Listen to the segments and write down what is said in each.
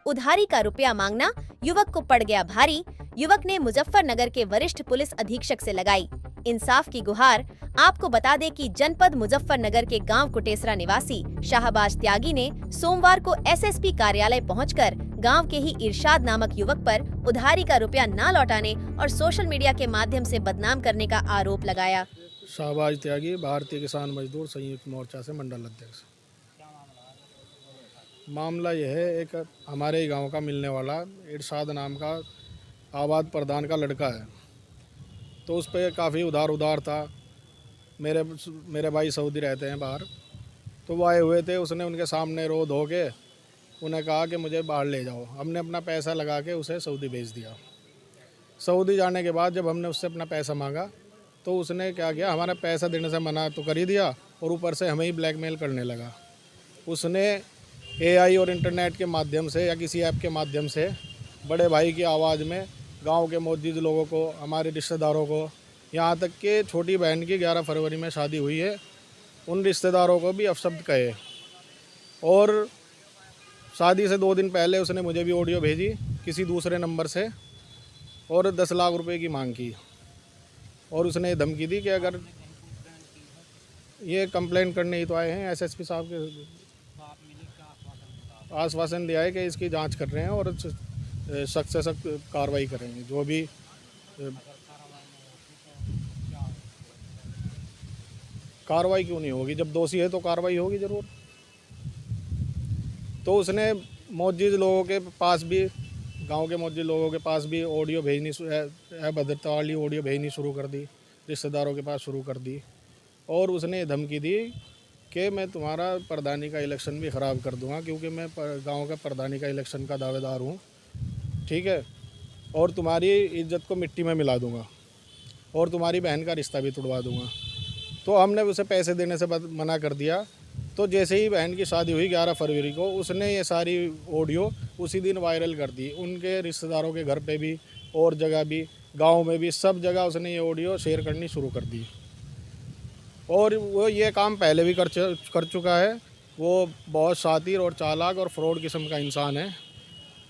उधारी का रुपया मांगना युवक को पड़ गया भारी। युवक ने मुजफ्फरनगर के वरिष्ठ पुलिस अधीक्षक से लगाई इंसाफ की गुहार। आपको बता दें कि जनपद मुजफ्फरनगर के गांव कुटेसरा निवासी शाहबाज त्यागी ने सोमवार को एसएसपी कार्यालय पहुंचकर गांव के ही इरशाद नामक युवक पर उधारी का रुपया न लौटाने और सोशल मीडिया के माध्यम से बदनाम करने का आरोप लगाया। शाहबाज त्यागी, भारतीय किसान मजदूर संयुक्त मोर्चा से मंडल अध्यक्ष। मामला यह है, एक हमारे गांव का मिलने वाला इरशाद नाम का आबाद प्रधान का लड़का है, तो उस पर काफ़ी उधार था। मेरे भाई सऊदी रहते हैं बाहर, तो वो आए हुए थे। उसने उनके सामने रो धो के उन्हें कहा कि मुझे बाहर ले जाओ। हमने अपना पैसा लगा के उसे सऊदी भेज दिया। सऊदी जाने के बाद जब हमने उससे अपना पैसा मांगा तो उसने क्या किया, हमारा पैसा देने से मना तो कर ही दिया और ऊपर से हमें ही ब्लैकमेल करने लगा। उसने एआई और इंटरनेट के माध्यम से या किसी ऐप के माध्यम से बड़े भाई की आवाज़ में गांव के मौजूद लोगों को, हमारे रिश्तेदारों को, यहाँ तक कि छोटी बहन की 11 फरवरी में शादी हुई है, उन रिश्तेदारों को भी अपशब्द कहे। और शादी से 2 दिन पहले उसने मुझे भी ऑडियो भेजी किसी दूसरे नंबर से और 10 लाख रुपए की मांग की। और उसने धमकी दी कि अगर ये कंप्लेंट करने ही तो आए हैं, एसएसपी साहब के आश्वासन दिया है कि इसकी जांच कर रहे हैं और सख्त से सख्त कार्रवाई करेंगे। जो भी कार्रवाई क्यों नहीं होगी, जब दोषी है तो कार्रवाई होगी ज़रूर। तो उसने मौजूद लोगों के पास भी, गांव के मौजूद लोगों के पास भी ऑडियो भेजनी, अभद्रता वाली ऑडियो भेजनी शुरू कर दी, रिश्तेदारों के पास शुरू कर दी। और उसने धमकी दी कि मैं तुम्हारा प्रधानी का इलेक्शन भी ख़राब कर दूंगा, क्योंकि मैं गांव का प्रधानी का इलेक्शन का दावेदार हूं, ठीक है, और तुम्हारी इज्जत को मिट्टी में मिला दूंगा और तुम्हारी बहन का रिश्ता भी तुड़वा दूंगा। तो हमने उसे पैसे देने से मना कर दिया। तो जैसे ही बहन की शादी हुई 11 फरवरी को, उसने ये सारी ऑडियो उसी दिन वायरल कर दी। उनके रिश्तेदारों के घर पे भी और जगह भी, गांव में भी, सब जगह उसने ये ऑडियो शेयर करनी शुरू कर दी। और वो ये काम पहले भी कर चुका है। वो बहुत शातिर और चालाक और फ्रॉड किस्म का इंसान है।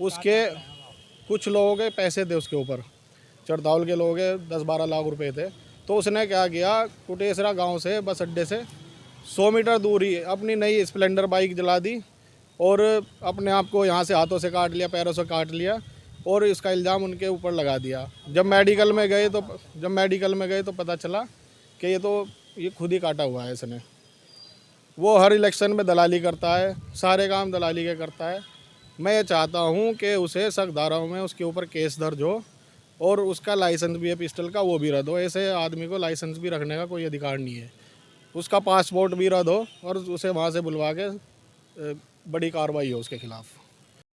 उसके कुछ लोगों के पैसे थे उसके ऊपर, चरदौल के लोगों के 10-12 लाख रुपए थे। तो उसने क्या किया, कुटेसरा गांव से बस अड्डे से 100 मीटर दूर ही अपनी नई स्प्लेंडर बाइक जला दी और अपने आप को यहाँ से हाथों से काट लिया, पैरों से काट लिया और इसका इल्ज़ाम उनके ऊपर लगा दिया। जब मेडिकल में गए तो पता चला कि ये खुद ही काटा हुआ है इसने। वो हर इलेक्शन में दलाली करता है, सारे काम दलाली के करता है। मैं ये चाहता हूँ कि उसे सख्त धाराओं में उसके ऊपर केस दर्ज हो और उसका लाइसेंस भी है पिस्टल का, वो भी रद्द हो। ऐसे आदमी को लाइसेंस भी रखने का कोई अधिकार नहीं है। उसका पासपोर्ट भी रद्द हो और उसे वहाँ से बुलवा के बड़ी कार्रवाई हो उसके खिलाफ़।